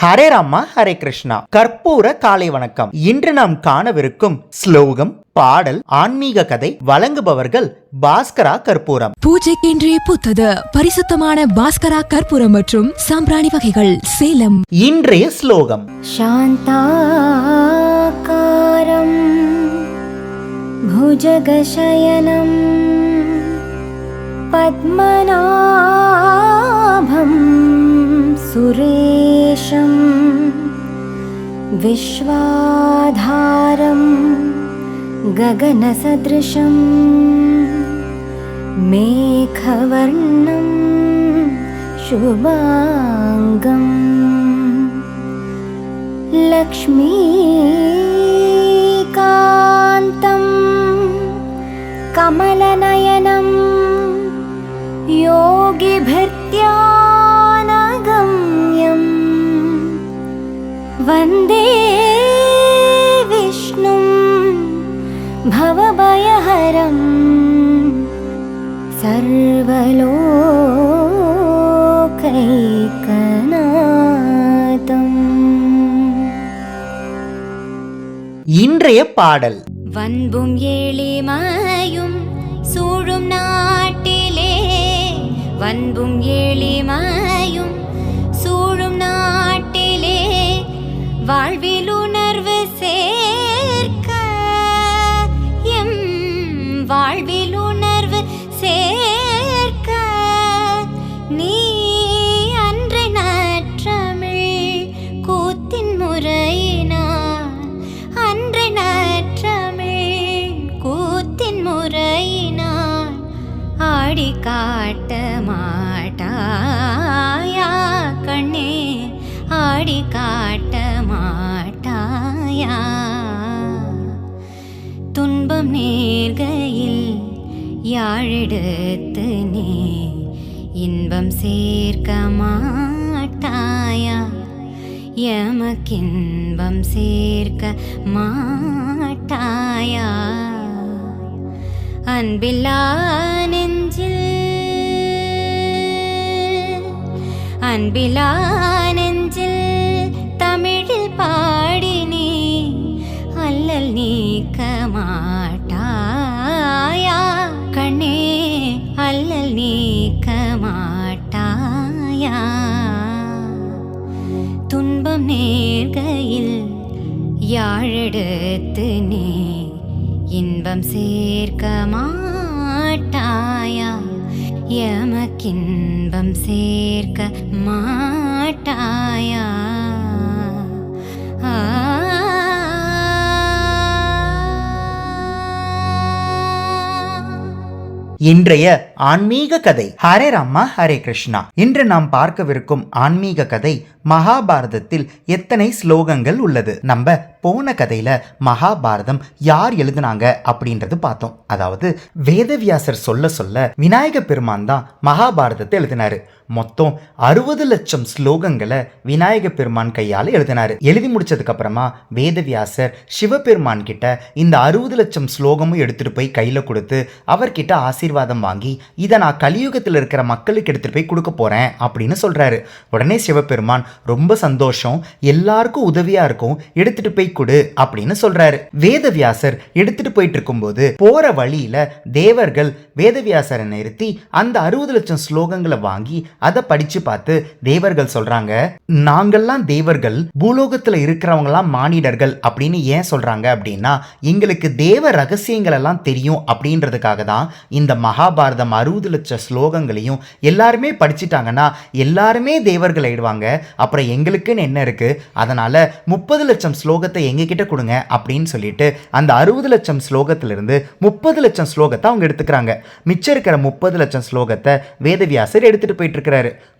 ஹரே ராமா ஹரே கிருஷ்ணா. கற்பூர காலை வணக்கம். இன்று நாம் காணவிருக்கும் ஸ்லோகம், பாடல், ஆன்மீக கதை வழங்குபவர்கள் பாஸ்கரா கற்பூரம். பூஜைக்கென்றே புத்தது பரிசுத்தமான பாஸ்கரா கற்பூரம் மற்றும் சாம்பிராணி வகைகள், சேலம். இன்றைய ஸ்லோகம்: சாந்தாகாரம் புஜகசயனம் பத்மநாபம் சுரேஷம் விஸ்வாதாரம் ககனசத்ருஷம் மேகவர்ணம் சுபாங்கம் லக்ஷ்மீகாந்தம் கமலநயனம் யோகிபிர்த்யானகம்யம் வந்தே விஷ்ணும் பவபயஹரம் சர்வலோகைகநாதம். இன்றைய பாடல்: வன்பும் எளிமையும் சூழும் நாட்டிலே, வன்பும் எளிமையும் சூழும் நாட்டிலே, வாழ்வில் உணர்வு சேர்க்க எம் வாழ்வில் உணர்வு சேர்க்க நீ அன்றை நற்றமிழ் கூத்தின் முறையினார், அன்றை நற்றமிழ் கூத்தின் முறையினார் ஆடி காட்ட மாட்டாயா கண்ணே, ஆடி காட்ட மாட்டாயா. துன்பம் நேர்கையில் யாழெடுத்து நீ இன்பம் சேர்க்க மாட்டாயா, எமக்கின்பம் சேர்க்க மாட்டாயா. அன்பில்லா நெஞ்சில், அன்பில்லா நெஞ்சில் தமிழில் பாடினே அல்லல் நீக்க மாட்டாயா கண்ணே, அல்லல் நீக்க மாட்டாயா. துன்பம் நேர்கையில் யாழெடுத்து நீ இன்பம் சேர்க்க மாட்டாயா, எமக்கின்பம் சேர்க்க மாட்டாயா. இன்றைய ஆன்மீக கதை. ஹரே ராமா ஹரே கிருஷ்ணா. இன்று நாம் பார்க்கவிருக்கும் ஆன்மீக கதை, மகாபாரதத்தில் எத்தனை ஸ்லோகங்கள் உள்ளது. நம்ம போன கதையில மகாபாரதம் யார் எழுதினாங்க அப்படின்றது பார்த்தோம். அதாவது வேதவியாசர் சொல்ல சொல்ல விநாயக பெருமான் தான் மகாபாரதத்தை எழுதினாரு. மொத்தம் 60 லட்சம் ஸ்லோகங்களை விநாயக பெருமான் கையால் எழுதினாரு. எழுதி முடிச்சதுக்கு அப்புறமா வேதவியாசர் சிவபெருமான் கிட்ட இந்த 60 லட்சம் ஸ்லோகமும் எடுத்துட்டு போய் கையில கொடுத்து அவர்கிட்ட ஆசீர்வாதம் வாங்கி, இதை நான் கலியுகத்தில் இருக்கிற மக்களுக்கு எடுத்துட்டு போய் கொடுக்க போறேன் அப்படின்னு சொல்றாரு. உடனே சிவபெருமான் ரொம்ப சந்தோஷம், எல்லாருக்கும் உதவியா இருக்கும், எடுத்துட்டு போய் கொடு அப்படின்னு சொல்றாரு. வேதவியாசர் எடுத்துட்டு போயிட்டு இருக்கும்போது போற வழியில தேவர்கள் வேதவியாசரை நிறுத்தி அந்த 60 லட்சம் ஸ்லோகங்களை வாங்கி அதை படிச்சு பார்த்து தேவர்கள் சொல்றாங்க, நாங்கள்லாம் தேவர்கள், பூலோகத்துல இருக்கிறவங்கலாம் மானிடர்கள் அப்படின்னு ஏன் சொல்றாங்க அப்படின்னா, எங்களுக்கு தேவ ரகசியங்கள் எல்லாம் தெரியும் அப்படின்றதுக்காக தான் இந்த மகாபாரதம் 60 லட்சம் ஸ்லோகங்களையும் எல்லாருமே படிச்சுட்டாங்கன்னா எல்லாருமே தேவர்கள் ஆயிடுவாங்க, அப்புறம் எங்களுக்குன்னு என்ன இருக்கு, அதனால 30 லட்சம் ஸ்லோகத்தை எங்க கிட்ட கொடுங்க அப்படின்னு சொல்லிட்டு அந்த 60 லட்சம் ஸ்லோகத்திலிருந்து 30 லட்சம் ஸ்லோகத்தை அவங்க எடுத்துக்கிறாங்க. மிச்சம் இருக்கிற 30 லட்சம் ஸ்லோகத்தை வேதவியாசர் எடுத்துட்டு போயிட்டு இருக்கிறாரு.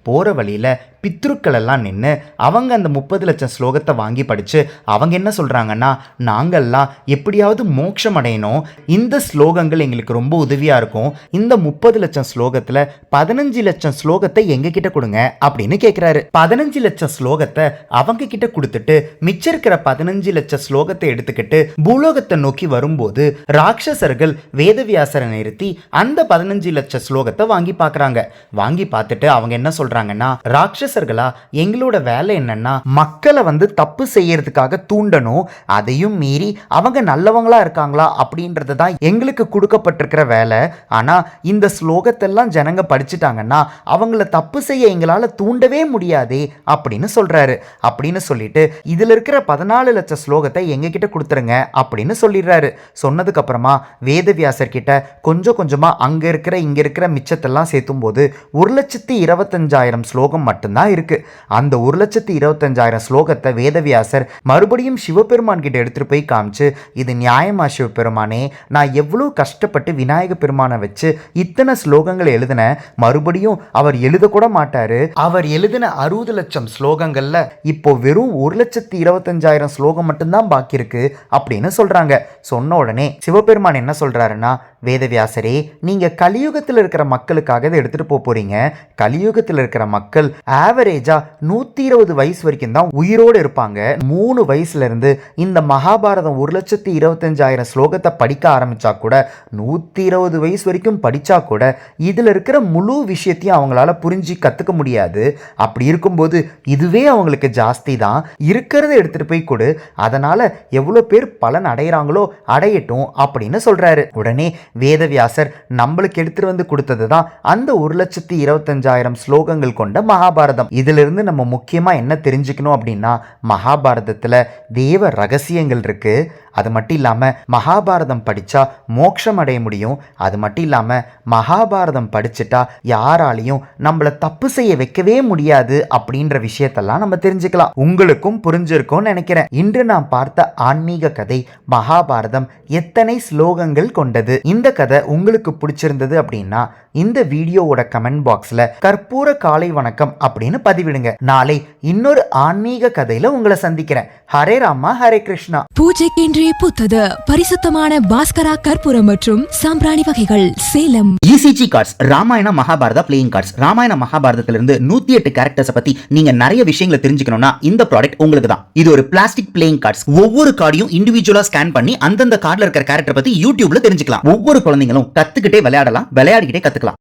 போற வழியில பித்ருக்கள் எல்லாம் நின்று அவங்க அந்த 30 லட்சம் ஸ்லோகத்தை வாங்கி படிச்சு அவங்க என்ன சொல்றாங்கன்னா, நாங்கள்லாம் எப்படியாவது மோட்சம் அடையணும், இந்த ஸ்லோகங்கள் எங்களுக்கு ரொம்ப உதவியா இருக்கும், இந்த 30 லட்சம் ஸ்லோகத்துல 15 லட்சம் ஸ்லோகத்தை எங்க கிட்ட கொடுங்க அப்படின்னு கேட்கிறாரு. 15 லட்சம் ஸ்லோகத்தை அவங்க கிட்ட கொடுத்துட்டு மிச்சம் இருக்கிற 15 15 லட்ச ஸ்லோகத்தை எடுத்துக்கிட்டு பூலோகத்தை நோக்கி வரும்போது ராட்சசர்கள் வேதவியாசரை நிறுத்தி அந்த 15 லட்ச ஸ்லோகத்தை வாங்கி பார்க்கறாங்க. வாங்கி பார்த்துட்டு அவங்க என்ன சொல்றாங்கன்னா, ராட்சசர்களா, எங்களோட வேலை என்னன்னா மக்களை தப்பு செய்யறதுக்காக தூண்டணும், அதையும் மீறி அவங்க நல்லவங்களா இருக்காங்களா அப்படின்றது தான் எங்களுக்கு கொடுக்கப்பட்டிருக்கிற வேலை. ஆனா இந்த ஸ்லோகத்தெல்லாம் ஜனங்க படிச்சுட்டாங்கன்னா அவங்கள தப்பு செய்ய எங்களால தூண்டவே முடியாதே அப்படின்னு சொல்றாரு. அப்படின்னு சொல்லிட்டு இதுல இருக்கிற 14 லட்ச ஸ்லோகத்தை எங்க கிட்ட கொடுத்துருங்க அப்படின்னு சொல்லிடுறாரு. சொன்னதுக்கு அப்புறமா வேதவியாசர் கிட்ட கொஞ்சம் கொஞ்சமா அங்க இருக்கிற இங்க இருக்கிற மிச்சத்தெல்லாம் சேர்த்தும் போது 1,25,000 ஸ்லோகம் மட்டும்தான் இருக்கு. அந்த 1,25,000 ஸ்லோகத்தை வேதவியாசர் மறுபடியும் சிவபெருமான் கிட்ட எடுத்துட்டு போய் காமிச்சு, இது நியாயமா சிவபெருமானே, நான் எவ்வளவு கஷ்டப்பட்டு விநாயக பெருமானை வச்சு இத்தனை ஸ்லோகங்கள் எழுதின, மறுபடியும் அவர் எழுதக்கூட மாட்டாரு. அவர் எழுதின 60 லட்சம் ஸ்லோகங்கள்ல இப்போ வெறும் 1,25,000 ஸ்லோகம் மட்டும்தான் பாக்கி இருக்கு அப்படின்னு சொல்றாங்க. சொன்ன உடனே சிவபெருமான் என்ன சொல்றாருன்னா, வேதவியாசரே, நீங்க கலியுகத்தில் இருக்கிற மக்களுக்காக இதை எடுத்துட்டு போறீங்க. கலியுகத்தில் இருக்கிற மக்கள் ஆவரேஜா 120 வயசு வரைக்கும் தான் உயிரோடு இருப்பாங்க. 3 வயசுல இருந்து இந்த மகாபாரதம் 1,25,000 ஸ்லோகத்தை படிக்க ஆரம்பிச்சா கூட 120 வயசு வரைக்கும் படிச்சா கூட இதுல இருக்கிற முழு விஷயத்தையும் அவங்களால புரிஞ்சு கத்துக்க முடியாது. அப்படி இருக்கும்போது இதுவே அவங்களுக்கு ஜாஸ்தி தான், இருக்கிறத எடுத்துட்டு போய் கொடு, அதனால எவ்வளவு பேர் பலன் அடைகிறாங்களோ அடையட்டும் அப்படின்னு சொல்றாரு. உடனே வேதவியாசர் நம்மளுக்கு எடுத்துட்டு கொடுத்தது தான் அந்த 1,25,000 ஸ்லோகங்கள் கொண்ட மகாபாரதம். இதுல இருந்து நம்ம முக்கியமா என்ன தெரிஞ்சுக்கணும் அப்படின்னா, மகாபாரதத்துல தேவ ரகசியங்கள் இருக்கு. அது மட்டும் இல்லாமல் மகாபாரதம் படித்தா மோட்சம் அடைய முடியும். அது மட்டும் இல்லாமல் மகாபாரதம் படிச்சுட்டா யாராலையும் நம்மளை தப்பு செய்ய வைக்கவே முடியாது அப்படின்ற விஷயத்தெல்லாம் நம்ம தெரிஞ்சுக்கலாம். உங்களுக்கும் புரிஞ்சிருக்கும்னு நினைக்கிறேன். இன்று நாம் பார்த்த ஆன்மீக கதை மகாபாரதம் எத்தனை ஸ்லோகங்கள் கொண்டது. இந்த கதை உங்களுக்கு பிடிச்சிருந்தது அப்படின்னா இந்த வீடியோவோட கமெண்ட் பாக்ஸ்ல கற்பூர காலை வணக்கம் அப்படின்னு பதிவிடுங்க. நாளை இன்னொரு ஆன்மீக கதையில உங்களை சந்திக்கிறேன். ஹரே ராமா, ஹரே கிருஷ்ணா. பூஜைக்கென்றே புத்தது பரிசுத்தமான பாஸ்கரா கற்பூரம் மற்றும் சாம்பிராணி வகைகள் Salem. ECG cards, Ramayana Mahabharata playing cards. Ramayana மகாபாரதத்திலிருந்து 108 கேரக்டர்ஸ் பத்தி நீங்க நிறைய விஷயங்களை தெரிஞ்சுக்கணும்னா இந்த ப்ராடக்ட் உங்களுக்கு தான். இது ஒரு பிளாஸ்டிக் பிளேயிங் கார்ட்ஸ். ஒவ்வொரு கார்டையும் இண்டிவிஜுவலா ஸ்கேன் பண்ணி அந்தந்த கார்டுல இருக்கிற கேரக்டர் பத்தி யூடியூப்ல தெரிஞ்சுக்கலாம். ஒவ்வொரு குழந்தைங்களும் கத்துக்கிட்டே விளையாடலாம், விளையாடிக்கிட்டே கத்துக்கலாம்.